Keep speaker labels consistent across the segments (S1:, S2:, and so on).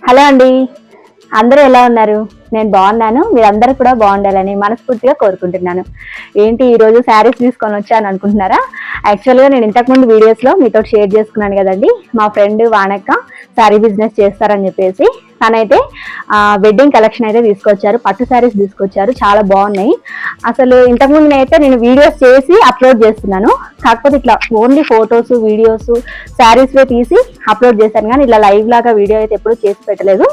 S1: Hello అండి, అందరూ ఎలా ఉన్నారు? నేను బాగున్నాను. మీరందరూ కూడా బాగుండాలని మనస్ఫూర్తిగా కోరుకుంటున్నాను. ఏంటి ఈరోజు శారీస్ తీసుకొని వచ్చాను అనుకుంటున్నారా? యాక్చువల్గా నేను ఇంతకుముందు వీడియోస్లో మీతో షేర్ చేసుకున్నాను కదండి, మా ఫ్రెండ్ వానక్క శారీ బిజినెస్ చేస్తారని చెప్పేసి తనైతే వెడ్డింగ్ కలెక్షన్ అయితే తీసుకొచ్చారు, పట్టు శారీస్ తీసుకొచ్చారు. చాలా బాగున్నాయి. అసలు ఇంతకుముందు అయితే నేను వీడియోస్ చేసి అప్లోడ్ చేస్తున్నాను, కాకపోతే ఇట్లా ఓన్లీ ఫొటోస్ వీడియోస్ శారీస్ తీసి అప్లోడ్ చేశాను, కానీ ఇలా లైవ్ లాగా వీడియో అయితే ఎప్పుడు చేసి పెట్టలేదు.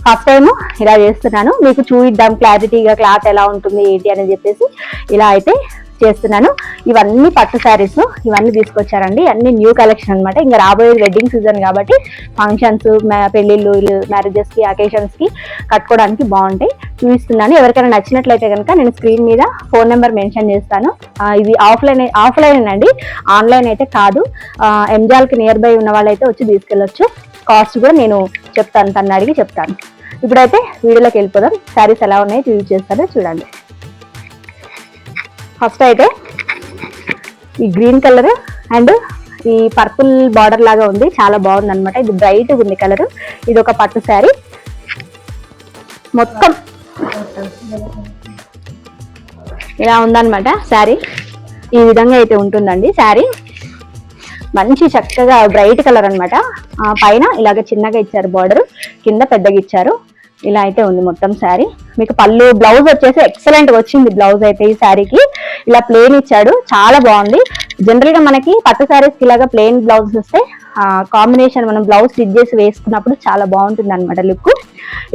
S1: ఫస్ట్ టైం ఇలా చేస్తున్నాను, మీకు చూయిద్దాం క్లారిటీగా క్లాత్ ఎలా ఉంటుంది ఏంటి అని చెప్పేసి ఇలా అయితే చేస్తున్నాను. ఇవన్నీ పట్టు శారీస్ ఇవన్నీ తీసుకొచ్చారండి, అన్ని న్యూ కలెక్షన్ అనమాట. ఇంకా రాబోయేది వెడ్డింగ్ సీజన్ కాబట్టి ఫంక్షన్స్, పెళ్లిళ్ళు, మ్యారేజెస్ కి, అకేషన్స్ కి కట్టుకోవడానికి బాగుంటాయి. చూపిస్తున్నాను. ఎవరికైనా నచ్చినట్లయితే కనుక నేను స్క్రీన్ మీద ఫోన్ నెంబర్ మెన్షన్ చేస్తాను. ఇది ఆఫ్లైన్ అండి, ఆన్లైన్ అయితే కాదు. ఎంజాల్కి నియర్ బై ఉన్న వాళ్ళైతే వచ్చి తీసుకెళ్ళొచ్చు. కాస్ట్ కూడా నేను చెప్తాను, తను అడిగి చెప్తాను. ఇప్పుడైతే వీడియోలోకి వెళ్ళిపోదాం. శారీస్ ఎలా ఉన్నాయో చూపించేస్తాను, చూడండి. ఫస్ట్ అయితే ఈ గ్రీన్ కలర్ అండ్ ఈ పర్పుల్ బార్డర్ లాగా ఉంది, చాలా బాగుంది అనమాట. ఇది బ్రైట్ ఉంది కలర్. ఇది ఒక పట్టు శారీ, మొత్తం ఇలా ఉందన్నమాట. శారీ ఈ విధంగా అయితే ఉంటుందండి. శారీ మంచి చక్కగా బ్రైట్ కలర్ అనమాట. పైన ఇలాగ చిన్నగా ఇచ్చారు బార్డర్, కింద పెద్దగా ఇచ్చారు. ఇలా అయితే ఉంది మొత్తం శారీ. మీకు పళ్ళు, బ్లౌజ్ వచ్చేసి ఎక్సలెంట్ గా వచ్చింది. బ్లౌజ్ అయితే ఈ శారీకి ఇలా ప్లెయిన్ ఇచ్చాడు, చాలా బాగుంది. జనరల్ గా మనకి పట్టు శారీస్ కి ఇలాగా ప్లెయిన్ బ్లౌజ్ వస్తే కాంబినేషన్ మనం బ్లౌజ్ స్టిచ్ చేసి వేసుకున్నప్పుడు చాలా బాగుంటుంది అనమాట లుక్.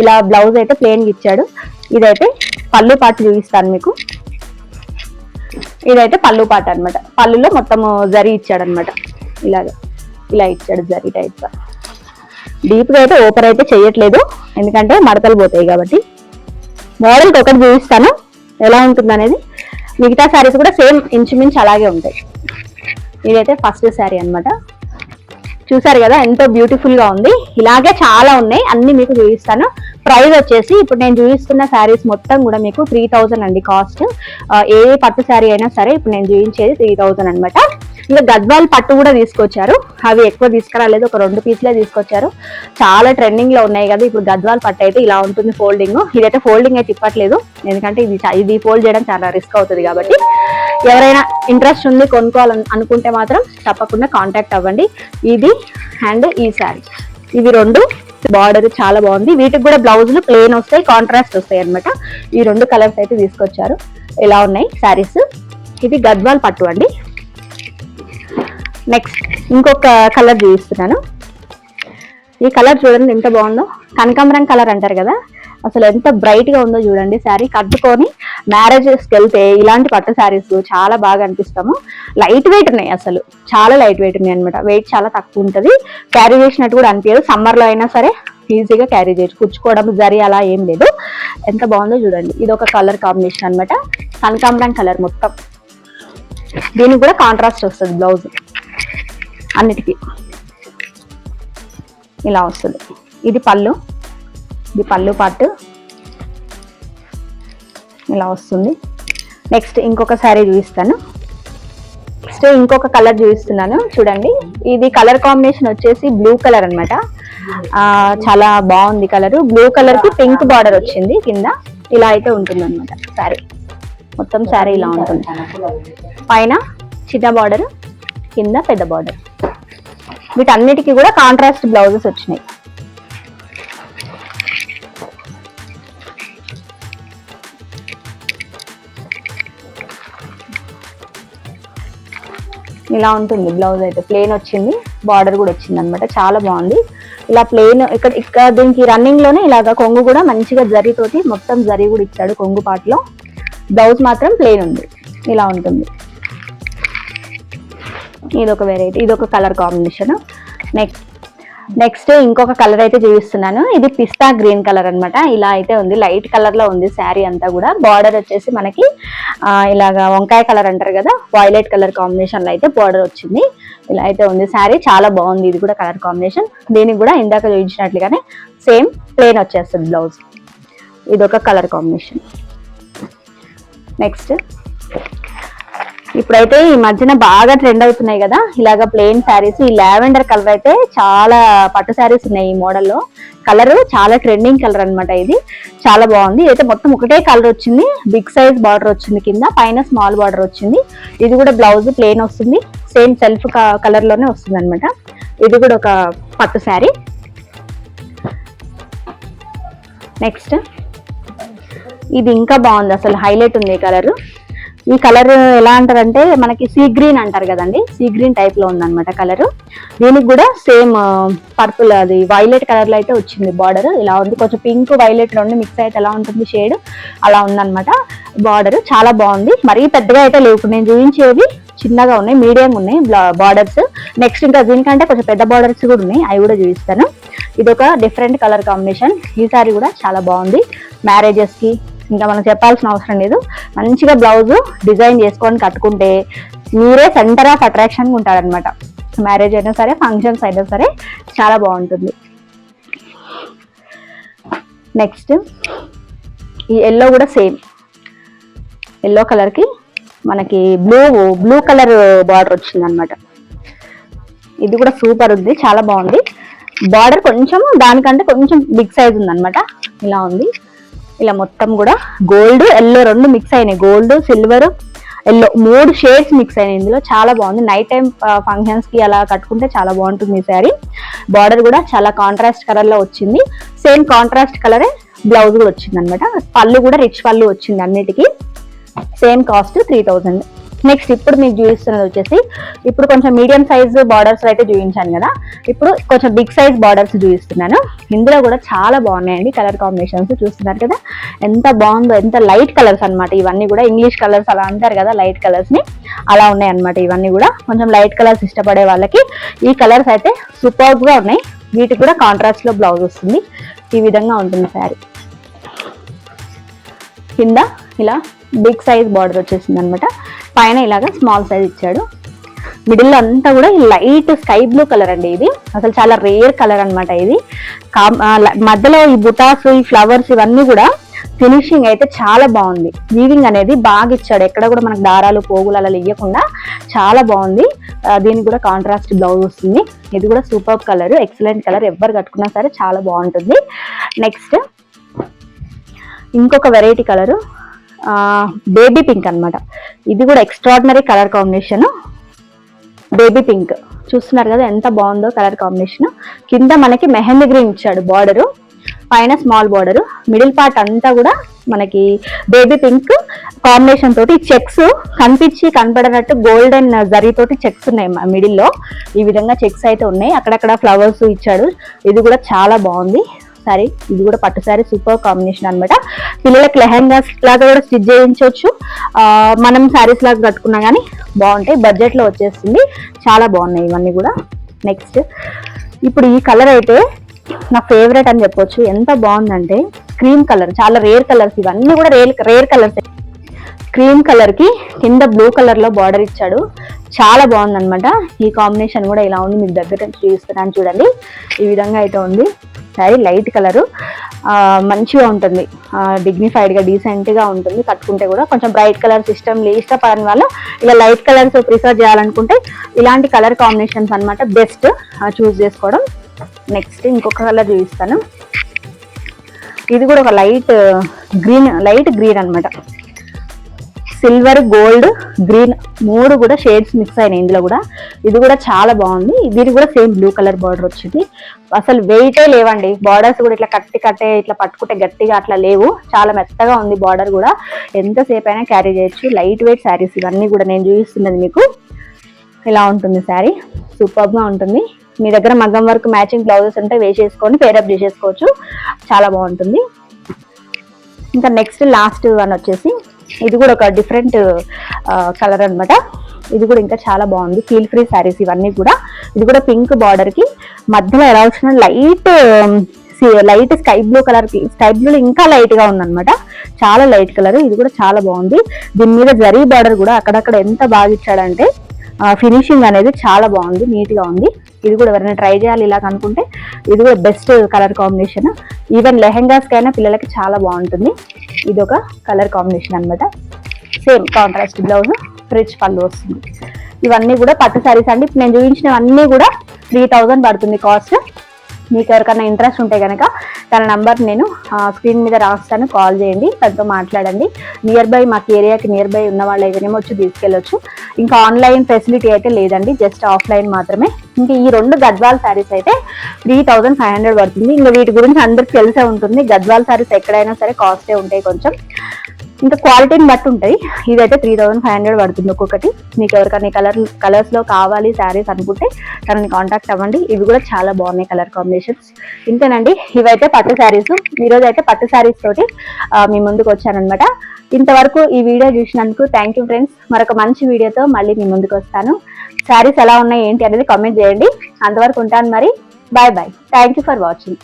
S1: ఇలా బ్లౌజ్ అయితే ప్లెయిన్ ఇచ్చాడు. ఇదైతే పళ్ళు పాటు చూపిస్తాను మీకు. ఇదైతే పళ్ళు పాట అనమాట. పళ్ళులో మొత్తం జరీ ఇచ్చాడు అనమాట. ఇలా ఇచ్చాడు జరీ టైప్ గా. డీప్ గా అయితే ఓపెన్ అయితే చేయట్లేదు, ఎందుకంటే మడతలు పోతాయి కాబట్టి. మోడల్కి ఒకటి చూపిస్తాను ఎలా ఉంటుంది అనేది. మిగతా శారీస్ కూడా సేమ్ ఇంచుమించు అలాగే ఉంటాయి. ఇదైతే ఫస్ట్ శారీ అనమాట. చూసారు కదా ఎంతో బ్యూటిఫుల్ గా ఉంది. ఇలాగే చాలా ఉన్నాయి, అన్ని మీకు చూపిస్తాను. ప్రైస్ వచ్చేసి ఇప్పుడు నేను చూపిస్తున్న శారీస్ మొత్తం కూడా మీకు 3000 అండి కాస్ట్. ఏ పట్టు శారీ అయినా సరే ఇప్పుడు నేను చూపించేది 3000 అనమాట. ఇంకా గద్వాల్ పట్టు కూడా తీసుకొచ్చారు, అవి ఎక్కువ తీసుకురాలేదు, ఒక 2 పీసులే తీసుకొచ్చారు. చాలా ట్రెండింగ్ లో ఉన్నాయి కదా ఇప్పుడు గద్వాల్ పట్టు. అయితే ఇలా ఉంటుంది ఫోల్డింగ్. ఇదైతే ఫోల్డింగ్ అయితే ఇప్పట్లేదు, ఎందుకంటే ఇది ఫోల్డ్ చేయడం చాలా రిస్క్ అవుతుంది కాబట్టి. ఎవరైనా ఇంట్రెస్ట్ ఉంది కొనుక్కోవాలని అనుకుంటే మాత్రం తప్పకుండా కాంటాక్ట్ అవ్వండి. ఇది అండ్ ఈ శారీ, ఇవి 2. బార్డర్ చాలా బాగుంది. వీటికి కూడా బ్లౌజులు ప్లెయిన్ వస్తాయి, కాంట్రాస్ట్ వస్తాయి అనమాట. ఈ 2 కలర్స్ అయితే తీసుకొచ్చారు. ఇలా ఉన్నాయి శారీస్. ఇది గద్వాల్ పట్టు అండి. నెక్స్ట్ ఇంకొక కలర్ చూపిస్తున్నాను. ఈ కలర్ చూడండి ఎంత బాగుందో. కనకాంబరం కలర్ అంటారు కదా, అసలు ఎంత బ్రైట్ గా ఉందో చూడండి. శారీ కట్టుకొని మ్యారేజెస్కి వెళ్తే ఇలాంటి పట్టు శారీస్ చాలా బాగా అనిపిస్తాము. లైట్ వెయిట్ ఉన్నాయి, అసలు చాలా లైట్ వెయిట్ ఉన్నాయి అనమాట. వెయిట్ చాలా తక్కువ ఉంటుంది, క్యారీ చేసినట్టు కూడా అనిపించదు. సమ్మర్ లో అయినా సరే ఈజీగా క్యారీ చేయొచ్చు, కుచ్చుకోవడం జరి అలా ఏం లేదు. ఎంత బాగుందో చూడండి. ఇది ఒక కలర్ కాంబినేషన్ అనమాట, కనకాంబరం కలర్ మొత్తం. దీనికి కూడా కాంట్రాస్ట్ వస్తుంది బ్లౌజ్ అన్నిటికీ. ఇలా వస్తుంది. ఇది పళ్ళు, ఇది పళ్ళు పార్ట్ ఇలా వస్తుంది. నెక్స్ట్ ఇంకొక శారీ చూపిస్తాను. నెక్స్ట్ ఇంకొక కలర్ చూపిస్తున్నాను చూడండి. ఇది కలర్ కాంబినేషన్ వచ్చేసి బ్లూ కలర్ అనమాట. చాలా బాగుంది కలర్. బ్లూ కలర్ కి పింక్ బార్డర్ వచ్చింది కింద. ఇలా అయితే ఉంటుంది అనమాట శారీ మొత్తం. శారీ ఇలా ఉంటుంది, పైన చిన్న బార్డర్, కింద పెద్ద బార్డర్. వీటన్నిటికీ కూడా కాంట్రాస్ట్ బ్లౌజెస్ వచ్చినాయి. ఇలా ఉంటుంది బ్లౌజ్ అయితే. ప్లెయిన్ వచ్చింది, బార్డర్ కూడా వచ్చింది అనమాట. చాలా బాగుంది. ఇలా ప్లెయిన్ ఇక్కడ దీనికి రన్నింగ్ లోనే ఇలాగా కొంగు కూడా మంచిగా జరీతోటి మొత్తం జరీ కూడా ఇచ్చాడు కొంగు పాటలో. బ్లౌజ్ మాత్రం ప్లెయిన్ ఉంది. ఇలా ఉంటుంది. ఇదొక వెరైటీ, ఇదొక కలర్ కాంబినేషన్. నెక్స్ట్ ఇంకొక కలర్ అయితే చూపిస్తున్నాను. ఇది పిస్తా గ్రీన్ కలర్ అనమాట. ఇలా అయితే ఉంది, లైట్ కలర్ లో ఉంది శారీ అంతా కూడా. బార్డర్ వచ్చేసి మనకి ఇలాగా వంకాయ కలర్ అంటారు కదా, వైలెట్ కలర్ కాంబినేషన్ లో అయితే బార్డర్ వచ్చింది. ఇలా అయితే ఉంది శారీ, చాలా బాగుంది. ఇది కూడా కలర్ కాంబినేషన్. దీనికి కూడా ఇందాక చూపించినట్లుగానే సేమ్ ప్లెయిన్ వచ్చేస్తుంది బ్లౌజ్. ఇది ఒక కలర్ కాంబినేషన్. నెక్స్ట్ ఇప్పుడైతే ఈ మధ్యన బాగా ట్రెండ్ అవుతున్నాయి కదా ఇలాగ ప్లెయిన్ శారీస్. ఈ లావెండర్ కలర్ అయితే చాలా పట్టు శారీస్ ఉన్నాయి ఈ మోడల్లో. కలర్ చాలా ట్రెండింగ్ కలర్ అనమాట. ఇది చాలా బాగుంది. అయితే మొత్తం ఒకటే కలర్ వచ్చింది. బిగ్ సైజ్ బార్డర్ వచ్చింది, కింద పైన స్మాల్ బార్డర్ వచ్చింది. ఇది కూడా బ్లౌజ్ ప్లెయిన్ వస్తుంది, సేమ్ సెల్ఫ్ కలర్ లోనే వస్తుంది అనమాట. ఇది కూడా ఒక పట్టు శారీ. నెక్స్ట్ ఇది ఇంకా బాగుంది, అసలు హైలైట్ ఉంది ఈ కలర్. ఈ కలర్ ఎలా అంటారంటే మనకి సీ గ్రీన్ అంటారు కదండి, సీ గ్రీన్ టైప్ లో ఉందన్నమాట కలర్. దీనికి కూడా సేమ్ పర్పుల్, అది వైలెట్ కలర్ లో అయితే వచ్చింది బార్డర్. ఇలా ఉంది, కొంచెం పింక్ వైలెట్ రెండు మిక్స్ అయితే ఎలా ఉంటుంది షేడ్, అలా ఉందన్నమాట బార్డర్. చాలా బాగుంది. మరీ పెద్దగా అయితే లేవు, నేను చూపించేవి చిన్నగా ఉన్నాయి, మీడియం ఉన్నాయి బార్డర్స్. నెక్స్ట్ ఇంకా దీనికంటే కొంచెం పెద్ద బార్డర్స్ కూడా ఉన్నాయి, అవి కూడా చూపిస్తాను. ఇది ఒక డిఫరెంట్ కలర్ కాంబినేషన్. ఈ సారీ కూడా చాలా బాగుంది. మ్యారేజెస్ కి ఇంకా మనం చెప్పాల్సిన అవసరం లేదు. మంచిగా బ్లౌజ్ డిజైన్ చేసుకొని కట్టుకుంటే మీరే సెంటర్ ఆఫ్ అట్రాక్షన్ ఉంటారనమాట. మ్యారేజ్ అయినా సరే, ఫంక్షన్స్ అయినా సరే చాలా బాగుంటుంది. నెక్స్ట్ ఈ ఎల్లో కూడా సేమ్ ఎల్లో కలర్కి మనకి బ్లూ కలర్ బార్డర్ వచ్చింది అనమాట. ఇది కూడా సూపర్ ఉంది, చాలా బాగుంది. బార్డర్ కొంచెం దానికంటే కొంచెం బిగ్ సైజ్ ఉందన్నమాట. ఇలా ఉంది. ఇలా మొత్తం కూడా గోల్డ్ ఎల్లో రెండు మిక్స్ అయినాయి, gold silver yellow 3 shades mix అయినాయి ఇందులో. చాలా బాగుంది. నైట్ టైం ఫంక్షన్స్ కి అలా కట్టుకుంటే చాలా బాగుంటుంది ఈ శారీ. బార్డర్ కూడా చాలా కాంట్రాస్ట్ కలర్ లో వచ్చింది, సేమ్ కాంట్రాస్ట్ కలరే బ్లౌజ్ కూడా వచ్చింది అనమాట. పళ్ళు కూడా రిచ్ పళ్ళు వచ్చింది అన్నిటికీ. Same cost 3000. నెక్స్ట్ ఇప్పుడు మీకు చూపిస్తున్నది వచ్చేసి, ఇప్పుడు కొంచెం మీడియం సైజ్ బార్డర్స్ అయితే చూపించాను కదా, ఇప్పుడు కొంచెం బిగ్ సైజ్ బార్డర్స్ చూపిస్తున్నాను. ఇందులో కూడా చాలా బాగున్నాయండి కలర్ కాంబినేషన్స్. చూస్తున్నారు కదా ఎంత బాగుందో, ఎంత లైట్ కలర్స్ అనమాట. ఇవన్నీ కూడా ఇంగ్లీష్ కలర్స్ అలా అంటారు కదా, లైట్ కలర్స్ ని అలా ఉన్నాయి అనమాట. ఇవన్నీ కూడా కొంచెం లైట్ కలర్స్ ఇష్టపడే వాళ్ళకి ఈ కలర్స్ అయితే సూపర్బ్ గా ఉన్నాయి. వీటికి కూడా కాంట్రాస్ట్ లో బ్లౌజ్ వస్తుంది. ఈ విధంగా ఉంటుంది శారీ. కింద ఇలా బిగ్ సైజ్ బార్డర్ వచ్చేసింది అనమాట, పైన ఇలాగా స్మాల్ సైజ్ ఇచ్చాడు. మిడిల్ అంతా కూడా లైట్ స్కై బ్లూ కలర్ అండి. ఇది అసలు చాలా రేర్ కలర్ అనమాట. ఇది మధ్యలో ఈ బుటాస్, ఈ ఫ్లవర్స్ ఇవన్నీ కూడా ఫినిషింగ్ అయితే చాలా బాగుంది. వీవింగ్ అనేది బాగా ఇచ్చాడు, ఎక్కడ కూడా మనకు దారాలు పోగులు అలా ఇవ్వకుండా చాలా బాగుంది. దీనికి కూడా కాంట్రాస్ట్ బ్లౌజ్ వస్తుంది. ఇది కూడా సూపర్ కలర్, ఎక్సలెంట్ కలర్. ఎవరు కట్టుకున్నా సరే చాలా బాగుంటుంది. నెక్స్ట్ ఇంకొక వెరైటీ కలరు బేబీ పింక్ అనమాట. ఇది కూడా extraordinary colour combination. Baby pink చూస్తున్నారు కదా ఎంత బాగుందో కలర్ కాంబినేషన్. కింద మనకి మెహందీ గ్రీన్ ఇచ్చాడు బార్డరు, పైన స్మాల్ బార్డర్. మిడిల్ పార్ట్ అంతా కూడా మనకి బేబీ పింక్ కాంబినేషన్ తోటి చెక్స్ కనపడనట్టు గోల్డెన్ జరీ తోటి చెక్స్ ఉన్నాయి మిడిల్ లో. ఈ విధంగా చెక్స్ అయితే ఉన్నాయి, అక్కడక్కడ ఫ్లవర్స్ ఇచ్చాడు. ఇది కూడా చాలా బాగుంది సారీ. ఇది కూడా పట్టు సారీ, సూపర్ కాంబినేషన్ అనమాట. పిల్లలకి లెహంగాస్ లాగా కూడా స్టిచ్ చేయించవచ్చు, మనం శారీస్ లాగా కట్టుకున్నా కానీ బాగుంటాయి. బడ్జెట్ లో వచ్చేస్తుంది. చాలా బాగున్నాయి ఇవన్నీ కూడా. నెక్స్ట్ ఇప్పుడు ఈ కలర్ అయితే నా ఫేవరెట్ అని చెప్పొచ్చు. ఎంత బాగుందంటే క్రీమ్ కలర్, చాలా రేర్ కలర్స్ ఇవన్నీ కూడా రేర్ కలర్స్. క్రీమ్ కలర్ కి కింద బ్లూ కలర్ లో బార్డర్ ఇచ్చాడు, చాలా బాగుంది అనమాట. ఈ కాంబినేషన్ కూడా ఇలా ఉంది, మీకు దగ్గర చూపిస్తున్నాను చూడండి. ఈ విధంగా అయితే ఉంది సారీ. లైట్ కలరు మంచిగా ఉంటుంది, డిగ్నిఫైడ్ గా డీసెంట్ గా ఉంటుంది. కట్టుకుంటే కూడా కొంచెం బ్రైట్ కలర్స్ ఇష్టపడని వాళ్ళు ఇలా లైట్ కలర్స్ ప్రిఫర్ చేయాలనుకుంటే ఇలాంటి కలర్ కాంబినేషన్స్ అనమాట బెస్ట్ చూస్ చేసుకోవడం. నెక్స్ట్ ఇంకొక కలర్ చూపిస్తాను. ఇది కూడా ఒక లైట్ గ్రీన్ అనమాట. సిల్వర్, గోల్డ్, గ్రీన్ 3 కూడా షేడ్స్ మిక్స్ అయినాయి ఇందులో కూడా. ఇది కూడా చాలా బాగుంది. దీనికి కూడా సేమ్ బ్లూ కలర్ బార్డర్ వచ్చింది. అసలు వెయిటే లేవండి బార్డర్స్ కూడా, ఇట్లా కట్టే ఇట్లా పట్టుకుంటే గట్టిగా అట్లా లేవు, చాలా మెత్తగా ఉంది బార్డర్ కూడా. ఎంతసేపు అయినా క్యారీ చేయొచ్చు. లైట్ వెయిట్ శారీస్ ఇవన్నీ కూడా. నేను చూపిస్తున్నది మీకు ఇలా ఉంటుంది శారీ, సూపర్ గా ఉంటుంది. మీ దగ్గర మగ్గం వర్క్ మ్యాచింగ్ బ్లౌజెస్ ఉంటే వేసేసుకొని పేరప్ చేసేసుకోవచ్చు, చాలా బాగుంటుంది. ఇంకా నెక్స్ట్ లాస్ట్ వన్ వచ్చేసి ఇది కూడా ఒక డిఫరెంట్ కలర్ అనమాట. ఇది కూడా ఇంకా చాలా బాగుంది. ఫీల్ ఫ్రీ శారీస్ ఇవన్నీ కూడా. ఇది కూడా పింక్ బార్డర్ కి మధ్యలో ఎలా వచ్చిన లైట్ స్కై బ్లూ కలర్ కి, స్కై బ్లూ ఇంకా లైట్ గా ఉందన్నమాట, చాలా లైట్ కలర్. ఇది కూడా చాలా బాగుంది. దీని మీద జరీ బార్డర్ కూడా అక్కడక్కడ ఎంత బాగా ఇచ్చాడంటే ఫినిషింగ్ అనేది చాలా బాగుంది, నీట్ గా ఉంది. ఇది కూడా ఎవరైనా ట్రై చేయాలి ఇలా అనుకుంటే ఇది కూడా best colour combination. Even lehengas కైనా పిల్లలకి చాలా బాగుంటుంది. ఇది ఒక కలర్ కాంబినేషన్ అనమాట. సేమ్ కాంట్రాస్ట్ బ్లౌజ్, రిచ్ పళ్ళు వస్తుంది. ఇవన్నీ కూడా పట్టు శారీస్ అండి. ఇప్పుడు నేను చూపించినవన్నీ కూడా 3000 పడుతుంది కాస్ట్. మీకు ఎవరికైనా ఇంట్రెస్ట్ ఉంటే కనుక తన నంబర్ నేను స్క్రీన్ మీద రాస్తాను, కాల్ చేయండి, తనతో మాట్లాడండి. నియర్ బై మాకు ఏరియాకి నియర్ బై ఉన్న వాళ్ళు ఏదైనా వచ్చి తీసుకెళ్ళొచ్చు. ఇంకా ఆన్లైన్ ఫెసిలిటీ అయితే లేదండి, జస్ట్ ఆఫ్లైన్ మాత్రమే. ఇంకా ఈ 2 గద్వాల్ శారీస్ అయితే 3500 పడుతుంది. ఇంకా వీటి గురించి అందరికి తెలిసే ఉంటుంది. గద్వాల్ శారీస్ ఎక్కడైనా సరే కాస్టే ఉంటాయి కొంచెం, ఇంకా క్వాలిటీని బట్టి ఉంటాయి. ఇదైతే 3500 పడుతుంది ఒక్కొక్కటి. మీకు ఎవరికైనా కలర్స్లో కావాలి శారీస్ అనుకుంటే తనని కాంటాక్ట్ అవ్వండి. ఇవి కూడా చాలా బాగున్నాయి కలర్ కాంబినేషన్స్. ఇంతేనండి, ఇవైతే పట్టు శారీస్. ఈరోజు అయితే పట్టు శారీస్ తోటి మీ ముందుకు వచ్చానమాట. ఇంతవరకు ఈ వీడియో చూసినందుకు థ్యాంక్ యూ ఫ్రెండ్స్. మరొక మంచి వీడియోతో మళ్ళీ మీ ముందుకు వస్తాను. శారీస్ ఎలా ఉన్నాయి ఏంటి అనేది కామెంట్ చేయండి. అంతవరకు ఉంటాను మరి. Bye bye. Thank you for watching.